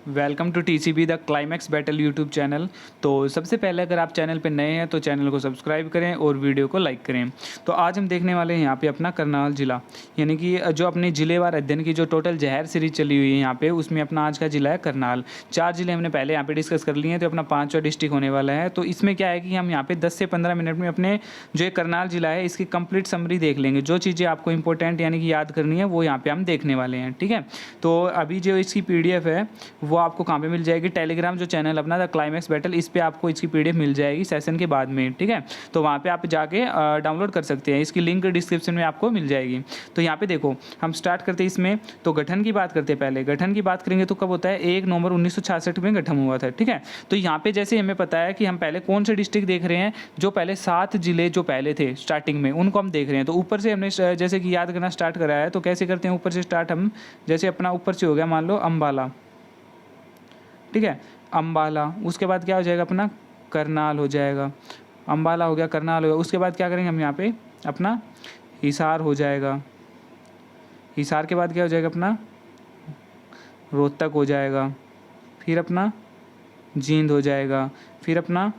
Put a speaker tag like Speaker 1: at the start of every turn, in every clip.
Speaker 1: Welcome to TCB the climax battle YouTube channel. तो सबसे पहले अगर आप चैनल पर नए हैं तो चैनल को सब्सक्राइब करें और वीडियो को लाइक करें। तो आज हम देखने वाले हैं यहाँ पे अपना करनाल ज़िला, यानी कि जो अपने ज़िलेवार अध्ययन की जो टोटल जहर सीरीज चली हुई है यहाँ पे, उसमें अपना आज का ज़िला है करनाल। 4 ज़िले हमने पहले यहाँ पे डिस्कस कर लिए हैं, तो अपना 5वां डिस्ट्रिक्ट होने वाला है। तो इसमें क्या है कि हम यहाँ पे 10 से 15 मिनट में अपने जो ये करनाल ज़िला है इसकी कंप्लीट समरी देख लेंगे। जो चीज़ें आपको इंपॉर्टेंट यानी कि याद करनी है वो यहाँ पे हम देखने वाले हैं, ठीक है। तो अभी जो इसकी PDF है वो आपको कहाँ पे मिल जाएगी? टेलीग्राम जो चैनल अपना द क्लाइमैक्स बैटल, इस पे आपको इसकी PDF मिल जाएगी सेशन के बाद में, ठीक है। तो वहाँ पे आप जाके डाउनलोड कर सकते हैं, इसकी लिंक डिस्क्रिप्शन में आपको मिल जाएगी। तो यहाँ पे देखो हम स्टार्ट करते हैं इसमें। तो गठन की बात करते हैं, पहले गठन की बात करेंगे तो कब होता है? 1 नवंबर 1966 में गठन हुआ था, ठीक है। तो यहाँ पे जैसे हमें पता है कि हम पहले कौन से डिस्ट्रिक्ट देख रहे हैं, जो पहले 7 जिले जो पहले थे स्टार्टिंग में उनको हम देख रहे हैं। तो ऊपर से हमने जैसे कि याद करना स्टार्ट करा है, तो कैसे करते हैं ऊपर से स्टार्ट हम? जैसे अपना ऊपर से हो गया मान लो अम्बाला, ठीक है, अम्बाला। उसके बाद क्या हो जाएगा अपना? करनाल हो जाएगा। अम्बाला हो गया, करनाल हो गया। उसके बाद क्या करेंगे हम यहाँ पे? अपना हिसार हो जाएगा। हिसार के बाद क्या हो जाएगा अपना? रोहतक हो जाएगा। फिर अपना जींद हो जाएगा। फिर अपना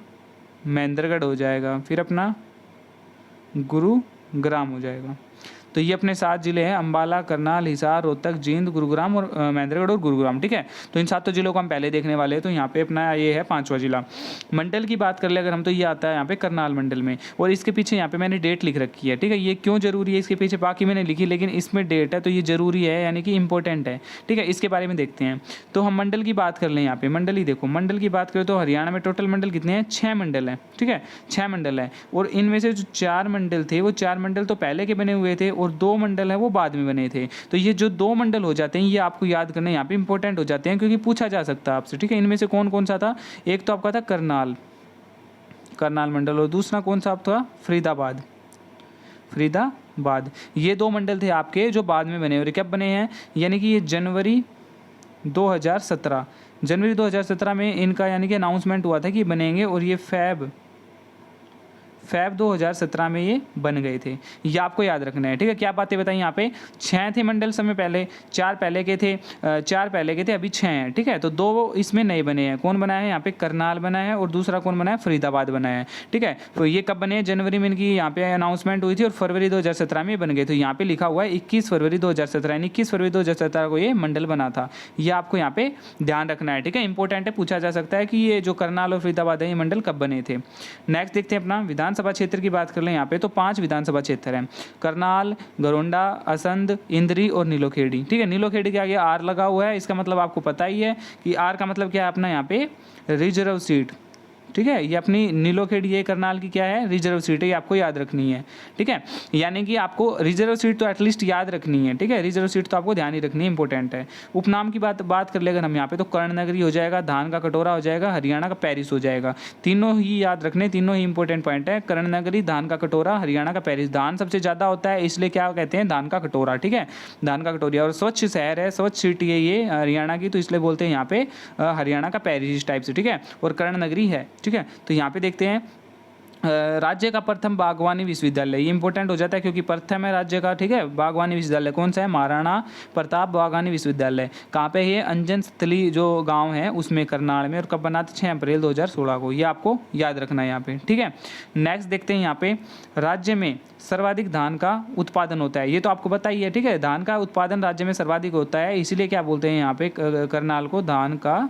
Speaker 1: महेंद्रगढ़ हो जाएगा। फिर अपना गुरुग्राम हो जाएगा। तो ये अपने 7 जिले हैं, अम्बाला, करनाल, हिसार, रोहतक, जींद, गुरुग्राम और महेंद्रगढ़ और गुरुग्राम, ठीक है। तो इन 7 जिलों को हम पहले देखने वाले हैं। तो यहाँ पे अपना ये है 5वां जिला। मंडल की बात कर ले अगर हम, तो ये आता है यहाँ पे करनाल मंडल में। और इसके पीछे यहाँ पे मैंने डेट लिख रखी है, ठीक है। ये क्यों जरूरी है इसके पीछे? बाकी मैंने लिखी, लेकिन इसमें डेट है तो ये जरूरी है, यानी कि इंपॉर्टेंट है, ठीक है। इसके बारे में देखते हैं। तो हम मंडल की बात कर लें यहाँ पे। मंडल ही देखो, मंडल की बात करें तो हरियाणा में टोटल मंडल कितने हैं? 6 मंडल हैं, ठीक है। 6 मंडल है। और इनमें से जो 4 मंडल थे, वो 4 मंडल तो पहले के बने हुए थे और 2 मंडल है वो बाद में बने थे। तो ये जो 2 मंडल हो जाते हैं ये आपको याद करना यहाँ पे इंपॉर्टेंट हो जाते हैं, क्योंकि पूछा जा सकता है आपसे, ठीक है। इनमें से कौन कौन सा था? एक तो आपका था करनाल, करनाल मंडल, और दूसरा कौन सा आप था? फरीदाबाद, फरीदाबाद। ये 2 मंडल थे आपके जो बाद में बने। और कब बने हैं? यानी कि ये जनवरी 2017 में इनका यानी कि अनाउंसमेंट हुआ था कि बनेंगे, और ये फेब 2017 में ये बन गए थे। ये आपको याद रखना है, ठीक है। क्या बातें बताई यहाँ पे? 6 थे मंडल समय पहले, 4 पहले के थे, 4 पहले के थे, अभी 6 हैं, ठीक है। तो 2 इसमें नए बने हैं। कौन बना है यहाँ पे? करनाल बना है, और दूसरा कौन बना है? फरीदाबाद बना है, ठीक है। तो ये कब बने हैं? जनवरी में इनकी यहाँ पे अनाउंसमेंट हुई थी, और फरवरी 2017 में बन गए। तो यहाँ पे लिखा हुआ है 21 फरवरी 2017, यानी 21 फरवरी 2017 को ये मंडल बना था। ये आपको यहाँ पे ध्यान रखना है, ठीक है। इंपॉर्टेंट है, पूछा जा सकता है कि ये जो करनाल और फरीदाबाद है ये मंडल कब बने थे। नेक्स्ट देखते हैं अपना विधानसभा क्षेत्र की बात कर लें यहाँ पे। तो 5 विधानसभा क्षेत्र हैं, करनाल, गरोंडा, असंध, इंद्री और नीलोखेड़ी, ठीक है। नीलोखेड़ी के आगे आर लगा हुआ है, इसका मतलब आपको पता ही है कि आर का मतलब क्या है अपना यहाँ पे? रिजर्व सीट, ठीक है। ये अपनी नीलोखेड़ी ये करनाल की क्या है? रिजर्व सीट है, ये आपको याद रखनी है, ठीक है। यानी कि आपको रिजर्व सीट तो एटलीस्ट याद रखनी है, ठीक है। रिजर्व सीट तो आपको ध्यान ही रखनी है, इंपॉर्टेंट है। उपनाम की बात कर ले अगर हम यहाँ पे, तो कर्णनगरी हो जाएगा, धान का कटोरा हो जाएगा, हरियाणा का पेरिस हो जाएगा। तीनों ही याद रखने, तीनों ही इंपॉर्टेंट पॉइंट है। कर्णनगरी, धान का कटोरा, हरियाणा का पेरिस। धान सबसे ज़्यादा होता है इसलिए क्या कहते हैं? धान का कटोरा, ठीक है, धान का कटोरिया। और स्वच्छ शहर है, स्वच्छ सिटी है ये हरियाणा की, तो इसलिए बोलते हैं यहाँ पे हरियाणा का पेरिस इस टाइप से, ठीक है। और कर्णनगरी है, ठीक है। तो यहाँ पे देखते हैं राज्य का प्रथम बागवानी विश्वविद्यालय, ये इंपॉर्टेंट हो जाता है क्योंकि प्रथम है राज्य का, ठीक है। बागवानी विश्वविद्यालय कौन सा है? महाराणा प्रताप बागवानी विश्वविद्यालय। कहाँ पे है? अंजन स्थली जो गांव है उसमें, करनाल में। और कब बना था? 6 अप्रैल 2016 को। ये आपको याद रखना है यहाँ पे, ठीक है। नेक्स्ट देखते हैं यहाँ पे, राज्य में सर्वाधिक धान का उत्पादन होता है, ये तो आपको पता ही है, ठीक है। धान का उत्पादन राज्य में सर्वाधिक होता है, इसीलिए क्या बोलते हैं यहाँ पे करनाल को? धान का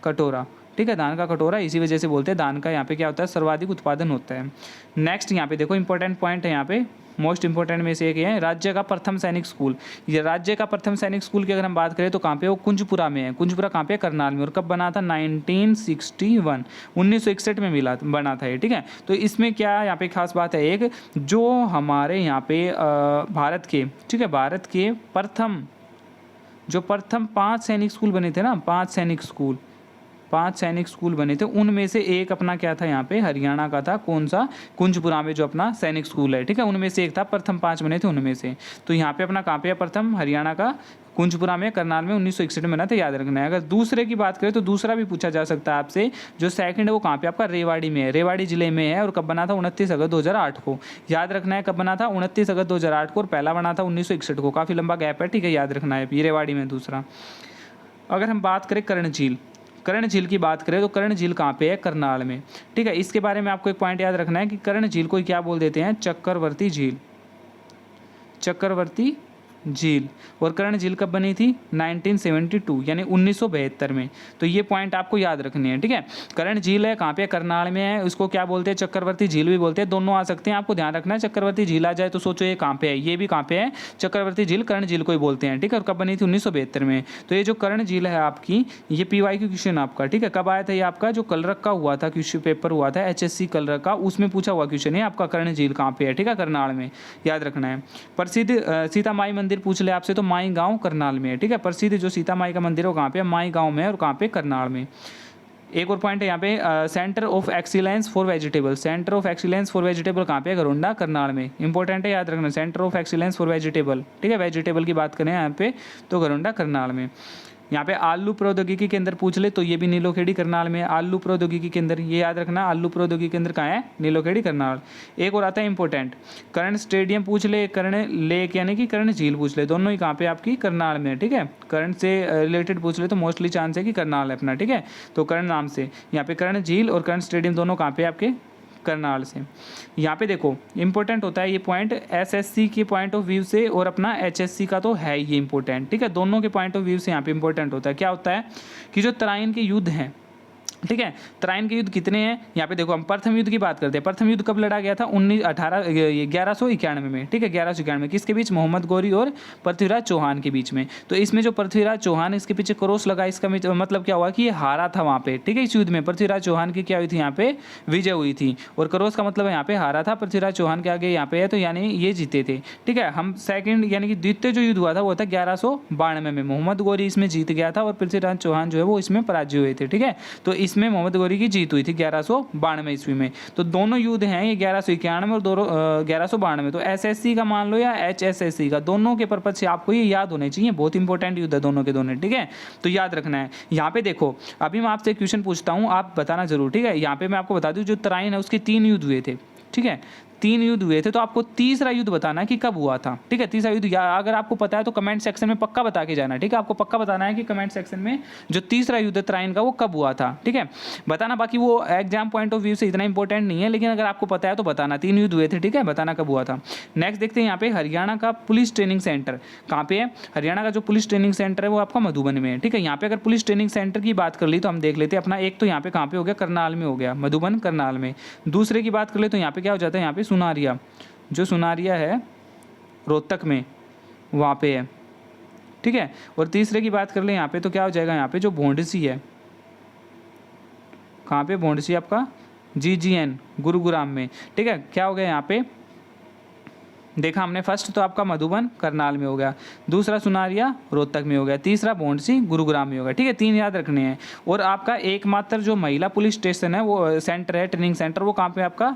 Speaker 1: कटोरा, ठीक है। धान का कटोरा इसी वजह से बोलते हैं, धान का यहाँ पे क्या होता है? सर्वाधिक उत्पादन होता है। नेक्स्ट यहाँ पे देखो इंपॉर्टेंट पॉइंट है यहाँ पे, मोस्ट इंपॉर्टेंट में से एक है राज्य का प्रथम सैनिक स्कूल। ये राज्य का प्रथम सैनिक स्कूल की अगर हम बात करें तो कहाँ पे? वो कुंजपुरा में है। कुंजपुरा कहाँ पे? करनाल में। और कब बना था? 1961 में बना था ये, ठीक है। तो इसमें क्या यहाँ पे खास बात है, एक जो हमारे यहाँ पे भारत के, ठीक है, भारत के प्रथम 5 सैनिक स्कूल बने थे ना, 5 सैनिक स्कूल बने थे, उनमें से एक अपना क्या था यहाँ पे? हरियाणा का था। कौन सा? कुंजपुरा में जो अपना सैनिक स्कूल है, ठीक है, उनमें से एक था। प्रथम 5 बने थे उनमें से। तो यहाँ पे अपना कहाँ पे है? प्रथम हरियाणा का कुंजपुरा में, करनाल में 1961 में बना था, याद रखना है। अगर दूसरे की बात करें तो दूसरा भी पूछा जा सकता है आपसे। जो सेकंड है वो कहाँ पे? आपका रेवाड़ी में है, रेवाड़ी जिले में है। और कब बना था? 29 अगस्त 2008 को। याद रखना है कब बना था? 29 अगस्त 2008 को। और पहला बना था 1961 को। काफ़ी लंबा गैप है, ठीक है, याद रखना है। ये रेवाड़ी में दूसरा। अगर हम बात करें कर्ण झील, कर्ण झील की बात करें तो कर्ण झील कहाँ पे है? करनाल में, ठीक है। इसके बारे में आपको एक पॉइंट याद रखना है कि कर्ण झील को क्या बोल देते हैं? चक्रवर्ती झील, चक्रवर्ती झील। और कर्ण झील कब बनी थी? 1972 यानी 1972 में। तो ये पॉइंट आपको याद रखनी है, ठीक है। कर्ण झील है कहाँ पे? करनाल में है। उसको क्या बोलते हैं? चक्रवर्ती झील भी बोलते हैं, दोनों आ सकते हैं, आपको ध्यान रखना है। चक्रवर्ती झील आ जाए तो सोचो ये कहाँ पे है, ये भी कहाँ पे है? चक्रवर्ती झील, कर्ण झील को ही बोलते हैं, ठीक है। और कब बनी थी? 1972 में। तो ये जो कर्ण झील है आपकी, ये PYQ क्वेश्चन आपका, ठीक है। कब आया था ये आपका? जो कलरक का हुआ था क्वेश्चन पेपर हुआ था HSC कलरक का, उसमें पूछा हुआ क्वेश्चन है आपका कर्ण झील कहाँ पे है, ठीक है, करनाल में, याद रखना है। प्रसिद्ध सीता माई मंदिर पूछ ले आपसे तो माई गांव करनाल में है, ठीक है। प्रसिद्ध जो सीता माई का मंदिर है वो कहाँ पे है? माई गांव में, और कहाँ पे? करनाल में। एक और पॉइंट है यहाँ पे, centre of excellence for vegetable, centre of excellence for vegetable कहाँ पे? घरोंडा, करनाल में। इंपॉर्टेंट है, याद रखना, centre of excellence for vegetable, ठीक है। वेजिटेबल की बात करें यहाँ पे तो घरोंडा, करनाल में। यहाँ पे आलू प्रौद्योगिकी केंद्र पूछ ले तो ये भी नीलोखेड़ी, करनाल में। आलू प्रौद्योगिकी केंद्र, ये याद रखना, आलू प्रौद्योगिकी केंद्र कहाँ है? नीलोखेड़ी, करनाल। एक और आता है इंपॉर्टेंट, कर्ण स्टेडियम पूछ ले, कर्ण लेक यानी कि कर्ण झील पूछ ले, दोनों ही कहाँ पे? आपकी करनाल में, ठीक है। कर्ण से रिलेटेड पूछ ले तो मोस्टली चांस है कि करनाल है अपना, ठीक है। तो कर्ण नाम से यहाँ पे कर्ण झील और कर्ण स्टेडियम दोनों कहाँ पे? आपके करनाल से। यहाँ पे देखो इंपॉर्टेंट होता है ये पॉइंट SSC के पॉइंट ऑफ व्यू से, और अपना HSC का तो है ये इंपॉर्टेंट, ठीक है। दोनों के पॉइंट ऑफ व्यू से यहाँ पे इंपॉर्टेंट होता है। क्या होता है कि जो तराइन के युद्ध हैं, ठीक है, तराइन के युद्ध कितने हैं? यहाँ पे देखो हम प्रथम युद्ध की बात करते हैं। प्रथम युद्ध कब लड़ा गया था? 1191 में, ठीक है, 1191 में। किसके बीच? मोहम्मद गौरी और पृथ्वीराज चौहान के बीच में। तो इसमें जो पृथ्वीराज चौहान, इसके पीछे क्रॉस लगा, इसका मतलब क्या हुआ कि ये हारा था वहाँ पे, ठीक है। इस युद्ध में पृथ्वीराज चौहान की क्या हुई थी? यहाँ पे विजय हुई थी। और क्रॉस का मतलब यहाँ पे हारा था, पृथ्वीराज चौहान के आगे यहाँ पे है, तो यानी ये जीते थे, ठीक है। हम सेकंड यानी कि द्वितीय जो युद्ध हुआ था वो था 1192 में। मोहम्मद गौरी इसमें जीत गया था और पृथ्वीराज चौहान जो है वो इसमें पराजय हुए थे, ठीक है। तो इसमें मोहम्मद गौरी की जीत हुई थी 1192 ईस्वी में। तो दोनों युद्ध हैं ये 1191 और दोनों 1192। तो SSC का मान लो या HSSC का, दोनों के पर्पज से आपको ये याद होने चाहिए, बहुत इंपॉर्टेंट युद्ध है दोनों के दोनों, ठीक है। तो याद रखना है। यहाँ पे देखो अभी मैं आपसे क्वेश्चन पूछता हूँ, आप बताना जरूर, ठीक है। यहाँ पे मैं आपको बता दूँ जो तराइन है उसके 3 युद्ध हुए थे, ठीक है, 3 युद्ध हुए थे। तो आपको तीसरा युद्ध बताना है कि कब हुआ था, ठीक है। तीसरा युद्ध या अगर आपको पता है तो कमेंट सेक्शन में पक्का बता के जाना, ठीक है। आपको पक्का बताना है कि कमेंट सेक्शन में जो तीसरा युद्ध तराइन का वो कब हुआ था, ठीक है, बताना। बाकी वो एग्जाम पॉइंट ऑफ व्यू से इतना इंपॉर्टेंट नहीं है, लेकिन अगर आपको पता है तो बताना। 3 युद्ध हुए थे, ठीक है, बताना कब हुआ था। नेक्स्ट देखते हैं यहाँ पे हरियाणा का पुलिस ट्रेनिंग सेंटर कहाँ पे है? हरियाणा का जो पुलिस ट्रेनिंग सेंटर है वो आपका मधुबन में है, ठीक है। यहाँ पे अगर पुलिस ट्रेनिंग सेंटर की बात कर ली तो हम देख लेते हैं अपना, एक तो यहाँ पे कहाँ पे हो गया? करनाल में हो गया, मधुबन करनाल में। दूसरे की बात कर ले तो यहाँ पे क्या हो जाता है? यहाँ पे सुनारिया, जो सुनारिया है रोहतक में, वहाँ पे है, ठीक है। और तीसरे की बात कर ले यहाँ पे तो क्या हो जाएगा? यहाँ पे जो भोंडसी है, कहाँ पे? भोंडसी आपका GGN गुरुग्राम में, ठीक है। क्या हो गया यहाँ पे? देखा हमने, फर्स्ट तो आपका मधुबन करनाल में हो गया, दूसरा सुनारिया रोहतक में हो गया, तीसरा भोंडसी गुरुग्राम में हो गया, ठीक है। 3 याद रखने हैं। और आपका एकमात्र जो महिला पुलिस स्टेशन है वो सेंटर है, ट्रेनिंग सेंटर, वो कहाँ पे आपका?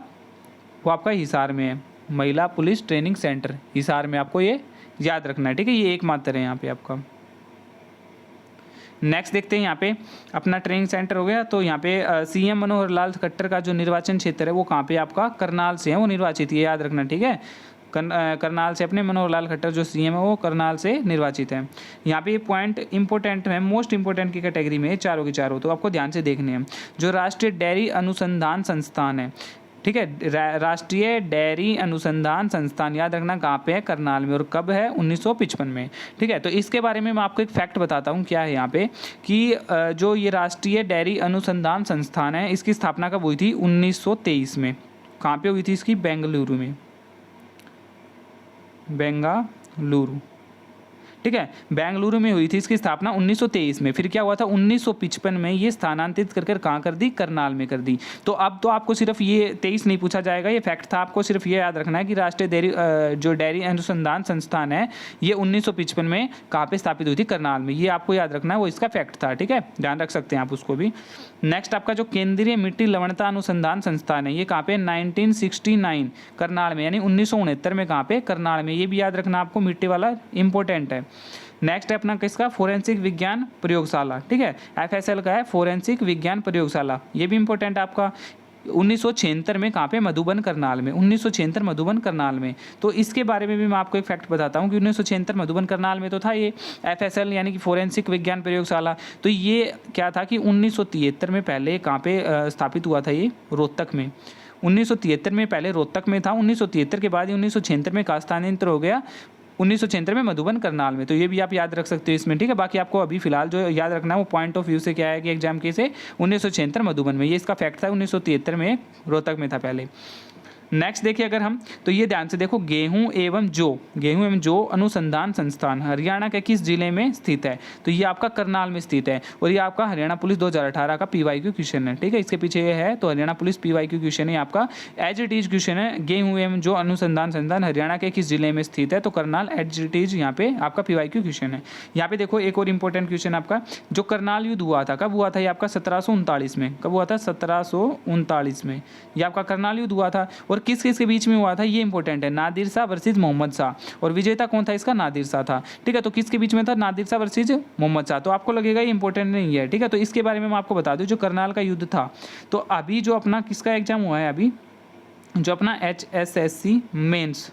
Speaker 1: वो आपका हिसार में है, महिला पुलिस ट्रेनिंग सेंटर हिसार में, आपको ये याद रखना है, ठीक है। ये एकमात्र है यहाँ पे आपका। नेक्स्ट देखते हैं यहाँ पे अपना ट्रेनिंग सेंटर हो गया। तो यहाँ पे CM मनोहर लाल खट्टर का जो निर्वाचन क्षेत्र है वो कहाँ पे आपका? करनाल से है वो निर्वाचित, ये याद रखना, ठीक है। करनाल से अपने मनोहर लाल खट्टर जो CM है वो करनाल से निर्वाचित है। यहाँ पे ये पॉइंट इंपॉर्टेंट है, मोस्ट इंपॉर्टेंट की कैटेगरी में चारों के चारों, तो आपको ध्यान से देखने हैं। जो राष्ट्रीय डेयरी अनुसंधान संस्थान है, ठीक है, राष्ट्रीय डेयरी अनुसंधान संस्थान, याद रखना कहाँ पे है? करनाल में। और कब है? 1955 में, ठीक है। तो इसके बारे में मैं आपको एक फैक्ट बताता हूँ, क्या है यहाँ पे कि जो ये राष्ट्रीय डेयरी अनुसंधान संस्थान है इसकी स्थापना कब हुई थी? 1923 में। कहाँ पे हुई थी इसकी? बेंगलुरु में, बेंगलुरु, ठीक है, बेंगलुरु में हुई थी इसकी स्थापना 1923 में। फिर क्या हुआ था? 1955 में ये स्थानांतरित कर कहाँ कर दी? करनाल में कर दी। तो अब तो आपको सिर्फ ये 23 नहीं पूछा जाएगा, ये फैक्ट था, आपको सिर्फ ये याद रखना है कि राष्ट्रीय डेयरी जो डेयरी अनुसंधान संस्थान है ये 1955 में कहाँ पे स्थापित हुई थी? करनाल में। ये आपको याद रखना है, वो इसका फैक्ट था, ठीक है, ध्यान रख सकते हैं आप उसको भी। नेक्स्ट आपका जो केंद्रीय मिट्टी लवणता अनुसंधान संस्थान है ये कहाँ पे? 1969 करनाल में, यानी 1969 में कहाँ पे? करनाल में। ये भी याद रखना आपको, मिट्टी वाला इंपॉर्टेंट है। नेक्स्ट है अपना किसका? फोरेंसिक विज्ञान प्रयोगशाला, ठीक है, FSL का है, फोरेंसिक विज्ञान प्रयोगशाला, ये भी इंपॉर्टेंट आपका। 1976 में कहाँ पे, मधुबन करनाल में, 1976 मधुबन करनाल में। तो इसके बारे में भी मैं आपको एक फैक्ट बताता हूँ कि 1976 मधुबन करनाल में तो था ये FSL यानी कि फोरेंसिक विज्ञान प्रयोगशाला। तो ये क्या था कि 1973 में पहले कहाँ पे स्थापित हुआ था, ये रोहतक में। 1973 में पहले रोहतक में था, 1973 के बाद 1976 में कहाँ स्थानांतरित हो गया, 1976 में मधुबन करनाल में। तो ये भी आप याद रख सकते हो इसमें, ठीक है। बाकी आपको अभी फिलहाल जो याद रखना है वो पॉइंट ऑफ व्यू से क्या है कि एग्जाम के से 1976 मधुबन में, ये इसका फैक्ट था, 1973 में रोहतक में था पहले। नेक्स्ट देखिए अगर हम, तो ये ध्यान से देखो, गेहूं एवं जौ अनुसंधान संस्थान हरियाणा के किस जिले में स्थित है, तो ये आपका करनाल में स्थित है। और ये आपका हरियाणा पुलिस 2018 का PYQ क्वेश्चन है, ठीक है। इसके पीछे ये है, तो हरियाणा पुलिस PYQ क्वेश्चन है आपका, एज इट इज क्वेश्चन है। गेहूं एवं जौ अनुसंधान संस्थान हरियाणा के किस जिले में स्थित है, तो करनाल, एज इट इज यहाँ पे आपका PYQ क्वेश्चन है। यहाँ पे देखो एक और इंपॉर्टेंट क्वेश्चन आपका, जो करनाल युद्ध हुआ था, कब हुआ था ये आपका, 1739 में। कब हुआ था, 1739 में ये आपका करनाल युद्ध हुआ था। और किस किस के बीच में हुआ था, ये इंपॉर्टेंट है, नादिर शाह वर्सेस मोहम्मद शाह। और विजेता कौन था इसका, नादिर शाह था, ठीक है। तो किसके बीच में था, नादिर शाह वर्सेस मोहम्मद शाह। तो आपको लगेगा ये इंपॉर्टेंट नहीं है, ठीक है। तो इसके बारे में मैं आपको बता दूं, जो करनाल का युद्ध था, तो अभी जो अपना किसका एग्जाम हुआ है, अभी जो अपना HSSC मेंस,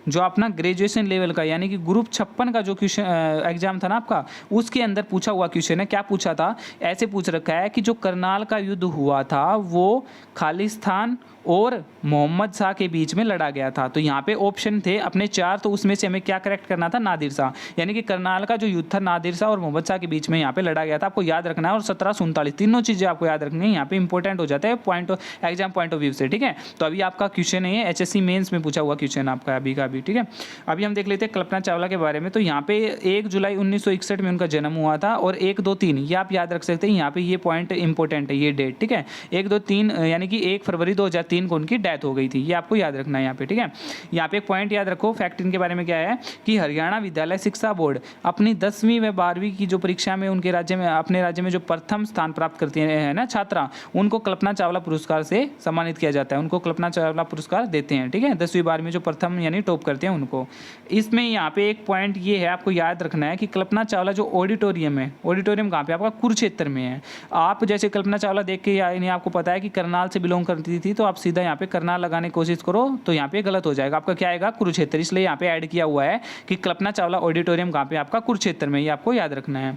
Speaker 1: जो अपना ग्रेजुएशन लेवल का यानी कि ग्रुप 56 का जो क्वेश्चन एग्जाम था ना आपका, उसके अंदर पूछा हुआ क्वेश्चन है। क्या पूछा था, ऐसे पूछ रखा है कि जो करनाल का युद्ध हुआ था वो खालिस्तान और मोहम्मद शाह के बीच में लड़ा गया था। तो यहाँ पे ऑप्शन थे अपने 4, तो उसमें से हमें क्या करेक्ट करना था, नादिर शाह। यानी कि करनाल का जो युद्ध था नादिर शाह और मोहम्मद शाह के बीच में यहाँ पे लड़ा गया था, आपको याद रखना है। और 1739, तीनों चीज़ें आपको याद रखनी है, यहाँ पे इंपॉर्टेंट हो जाता है point exam point of view से, ठीक है। तो अभी आपका क्वेश्चन है HSC मेंस में पूछा हुआ क्वेश्चन आपका अभी का अभी, ठीक है। अभी हम देख लेते हैं कल्पना चावला के बारे में। तो यहाँ पे 1 जुलाई 1961 में उनका जन्म हुआ था, और 1, 2, 3 ये आप याद रख सकते हैं। यहाँ पे ये पॉइंट इंपॉर्टेंट है, ये डेट, ठीक है। 1, 2, 3 यानी कि 1 फरवरी 2003 को उनकी डेथ हो गई थी, ये आपको याद रखना है यहाँ पे, ठीक है। यहाँ पे एक पॉइंट याद रखो, फैक्ट इनके बारे में क्या है कि हरियाणा विद्यालय शिक्षा बोर्ड अपनी 10वीं व 12वीं की जो परीक्षा में उनके राज्य में, अपने राज्य में जो प्रथम स्थान प्राप्त करती है ना छात्रा, उनको कल्पना चावला पुरस्कार से सम्मानित किया जाता है, उनको कल्पना चावला पुरस्कार देते हैं, ठीक है। 10वीं 12वीं जो प्रथम यानी टॉप करते हैं उनको। इसमें यहाँ पे एक पॉइंट ये है, आपको याद रखना है कि कल्पना चावला जो ऑडिटोरियम है, ऑडिटोरियम कहाँ पे आपका, कुरुक्षेत्र में है। आप जैसे कल्पना चावला देख के यानी आपको पता है कि करनाल से बिलोंग करती थी, तो आप सीधा यहाँ पे करनाल लगाने की कोशिश करो तो यहाँ पे गलत हो जाएगा, आपका क्या आएगा, कुरुक्षेत्र। इसलिए यहाँ पे ऐड किया हुआ है कि कल्पना चावला ऑडिटोरियम कहाँ पे आपका, कुरुक्षेत्र में, ये आपको याद रखना है।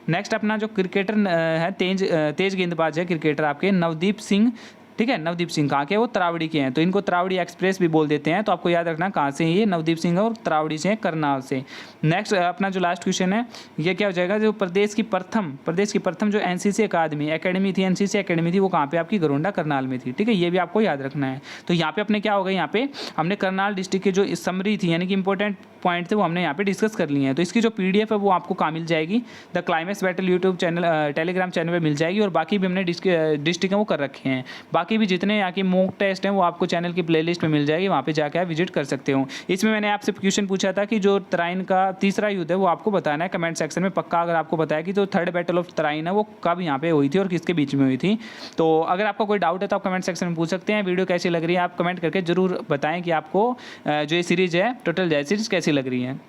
Speaker 1: नेक्स्ट अपना जो क्रिकेटर है, तेज गेंदबाज है क्रिकेटर आपके, नवदीप सिंह, ठीक है। नवदीप सिंह कहाँ के, वो तरावड़ी के हैं, तो इनको तरावड़ी एक्सप्रेस भी बोल देते हैं। तो आपको याद रखना कहाँ से ये नवदीप सिंह और तरावड़ी से, करनाल से। नेक्स्ट अपना जो लास्ट क्वेश्चन है ये क्या हो जाएगा, जो प्रदेश की प्रथम जो NCC एकेडमी थी, NCC एकेडमी थी, वो कहाँ पे आपकी गरोंडा करनाल में थी, ठीक है। ये भी आपको याद रखना है। तो यहाँ पे अपने क्या होगा, यहाँ पे हमने करनाल डिस्ट्रिक्ट के जो समरी थी यानी कि इंपॉर्टेंट पॉइंट थे वो हमने यहाँ पे डिस्कस कर लिए हैं। तो इसकी जो PDF है वो आपको कहाँ मिल जाएगी, the climax battle YouTube channel, Telegram channel पे मिल जाएगी। और बाकी भी हमने डिस्ट्रिक्ट वो कर रखे हैं, बाकी भी जितने यहाँ की मॉक टेस्ट हैं वो आपको चैनल की प्लेलिस्ट में मिल जाएगी, वहाँ पे जाकर आप विजिट कर सकते हो। इसमें मैंने आपसे क्वेश्चन पूछा था कि जो तराइन का तीसरा युद्ध है वो आपको बताना है कमेंट सेक्शन में पक्का, अगर आपको बताया कि जो 3rd बैटल ऑफ तराइन है वो कब यहाँ पे हुई थी और किसके बीच में हुई थी। तो अगर आपका कोई डाउट है तो आप कमेंट सेक्शन में पूछ सकते हैं। वीडियो कैसी लग रही है आप कमेंट करके जरूर बताएं कि आपको जो ये सीरीज़ है टोटल सीरीज़ कैसी लग रही है।